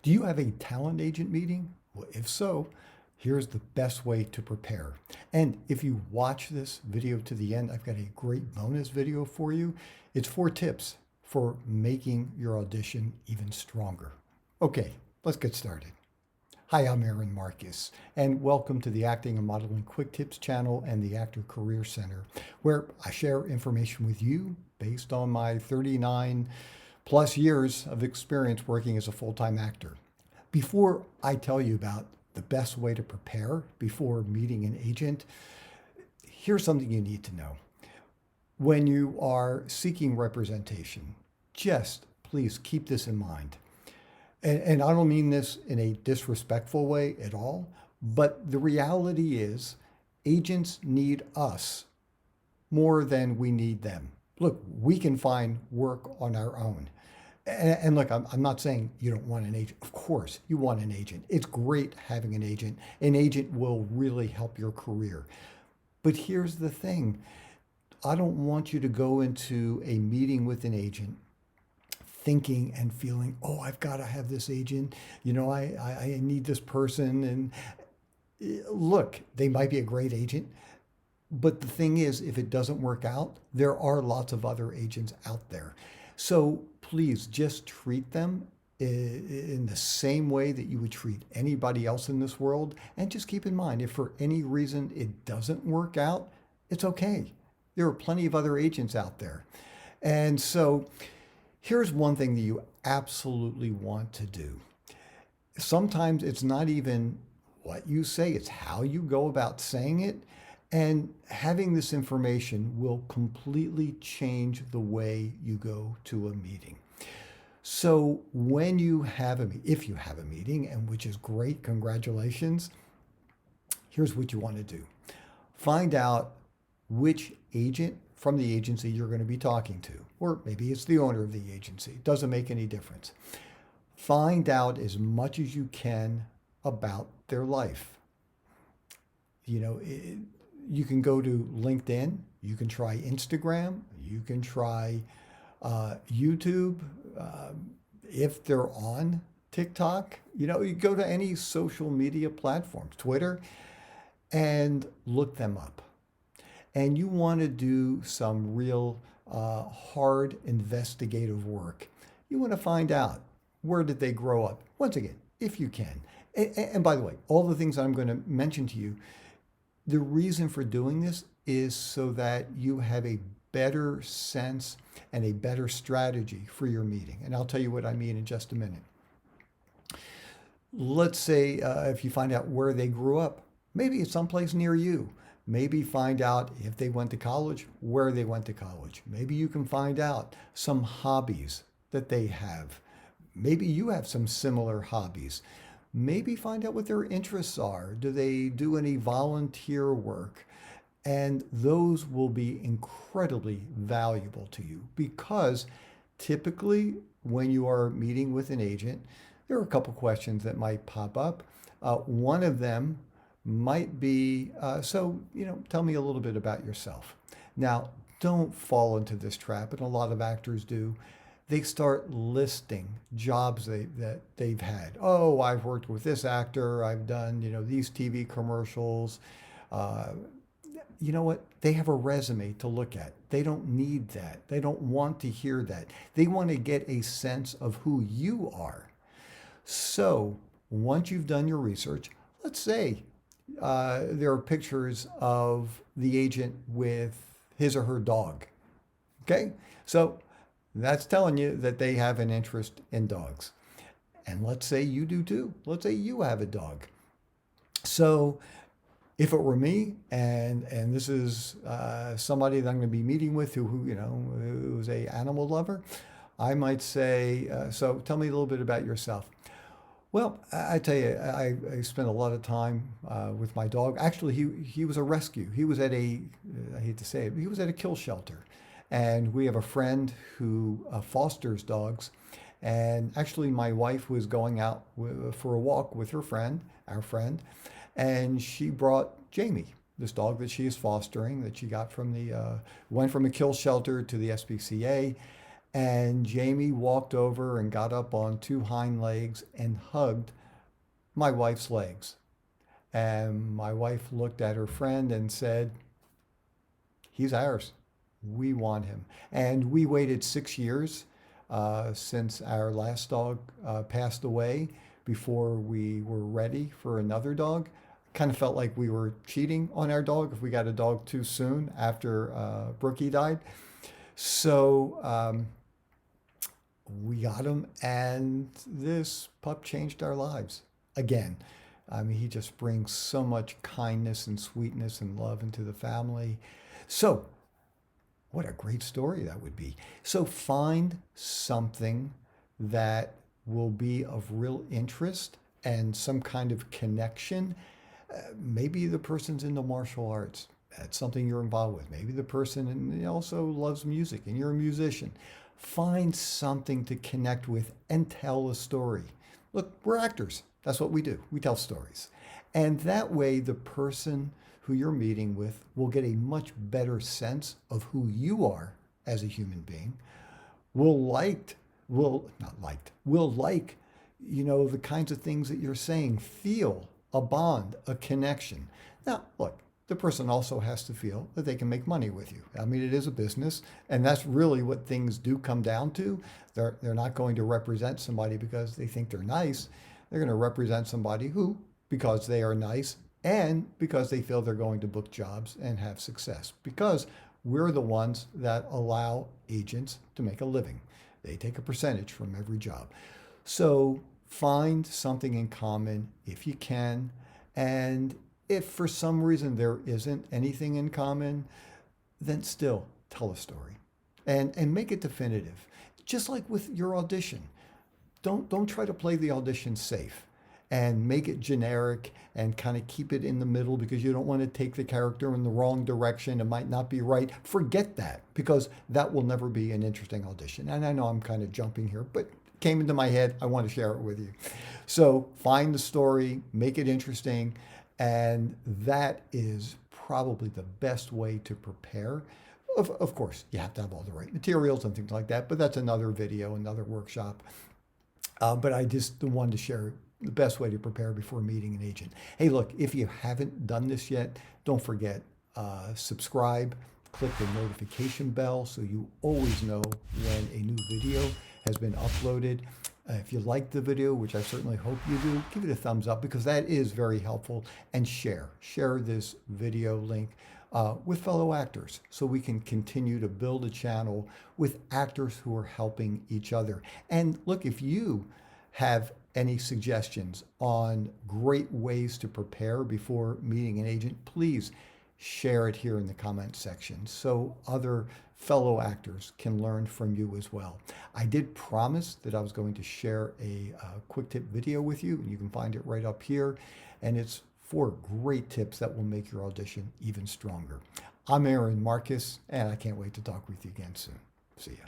Do you have a talent agent meeting? Well, if so, here's the best way to prepare. And if you watch this video to the end, I've got a great bonus video for you. It's 4 tips for making your audition even stronger. Okay, let's get started. Hi, I'm Aaron Marcus, and welcome to the Acting and Modeling Quick Tips channel and the Actor Career Center, where I share information with you based on my 39 plus years of experience working as a full-time actor. Before I tell you about the best way to prepare before meeting an agent, here's something you need to know. When you are seeking representation, just please keep this in mind. And I don't mean this in a disrespectful way at all, but the reality is agents need us more than we need them. Look, we can find work on our own. And look, I'm not saying you don't want an agent. Of course, you want an agent. It's great having an agent. An agent will really help your career. But here's the thing. I don't want you to go into a meeting with an agent thinking and feeling, oh, I've got to have this agent. I need this person. And look, they might be a great agent. But the thing is, if it doesn't work out, there are lots of other agents out there. So please just treat them in the same way that you would treat anybody else in this world. And just keep in mind, if for any reason it doesn't work out, it's okay. There are plenty of other agents out there. And so here's one thing that you absolutely want to do. Sometimes it's not even what you say, it's how you go about saying it. And having this information will completely change the way you go to a meeting. So when you have if you have a meeting, and which is great, congratulations, here's what you want to do. Find out which agent from the agency you're going to be talking to, or maybe it's the owner of the agency. It doesn't make any difference. Find out as much as you can about their life. You can go to LinkedIn, you can try Instagram, you can try YouTube. If they're on TikTok, you go to any social media platforms, Twitter, and look them up. And you want to do some real hard investigative work. You want to find out, where did they grow up? Once again, if you can. And by the way, all the things I'm going to mention to you, the reason for doing this is so that you have a better sense and a better strategy for your meeting. And I'll tell you what I mean in just a minute. Let's say if you find out where they grew up, maybe it's someplace near you. Maybe find out if they went to college, where they went to college. Maybe you can find out some hobbies that they have. Maybe you have some similar hobbies. Maybe find out what their interests are. Do they do any volunteer work? And those will be incredibly valuable to you, because typically when you are meeting with an agent, there are a couple questions that might pop up. One of them might be, tell me a little bit about yourself. Now, don't fall into this trap, and a lot of actors do. They start listing jobs that they've had. Oh, I've worked with this actor. I've done, these TV commercials. You know what? They have a resume to look at. They don't need that. They don't want to hear that. They want to get a sense of who you are. So once you've done your research, let's say there are pictures of the agent with his or her dog. Okay? So that's telling you that they have an interest in dogs. And let's say you do too. Let's say you have a dog. So if it were me, and this is somebody that I'm going to be meeting with who's a animal lover, I might say, so tell me a little bit about yourself. Well, I tell you, I spent a lot of time with my dog. Actually, he was a rescue. He was at I hate to say it, but he was at a kill shelter. And we have a friend who fosters dogs. And actually, my wife was going out for a walk with her friend, our friend, and she brought Jamie, this dog that she is fostering, that she got from went from a kill shelter to the SPCA. And Jamie walked over and got up on two hind legs and hugged my wife's legs. And my wife looked at her friend and said, he's ours. We want him. And we waited 6 years since our last dog passed away before we were ready for another dog. Kind of felt like we were cheating on our dog if we got a dog too soon after Brookie died. So we got him, and this pup changed our lives again. I mean, he just brings so much kindness and sweetness and love into the family. So, what a great story that would be. So, find something that will be of real interest and some kind of connection. Maybe the person's into martial arts. That's something you're involved with. Maybe the person also loves music and you're a musician. Find something to connect with and tell a story. Look, we're actors. That's what we do. We tell stories. And that way, the person who you're meeting with will get a much better sense of who you are as a human being, will like, the kinds of things that you're saying, feel a bond, a connection. Now, look, the person also has to feel that they can make money with you. I mean, it is a business, and that's really what things do come down to. They're not going to represent somebody because they think they're nice. They're going to represent somebody who, because they are nice and because they feel they're going to book jobs and have success, because we're the ones that allow agents to make a living. They take a percentage from every job. So find something in common if you can. And if for some reason there isn't anything in common, then still tell a story and make it definitive. Just like with your audition. Don't try to play the audition safe and make it generic and kind of keep it in the middle because you don't want to take the character in the wrong direction. It might not be right. Forget that, because that will never be an interesting audition. And I know I'm kind of jumping here, but it came into my head. I want to share it with you. So find the story, make it interesting, and that is probably the best way to prepare. Of course, you have to have all the right materials and things like that, but that's another video, another workshop. But I just wanted to share the best way to prepare before meeting an agent. Hey, look, if you haven't done this yet, don't forget, subscribe, click the notification bell so you always know when a new video has been uploaded. If you like the video, which I certainly hope you do, give it a thumbs up because that is very helpful. And share this video link with fellow actors so we can continue to build a channel with actors who are helping each other. And look, if you have any suggestions on great ways to prepare before meeting an agent, please share it here in the comment section so other fellow actors can learn from you as well. I did promise that I was going to share a quick tip video with you, and you can find it right up here. And it's 4 great tips that will make your audition even stronger. I'm Aaron Marcus, and I can't wait to talk with you again soon. See ya.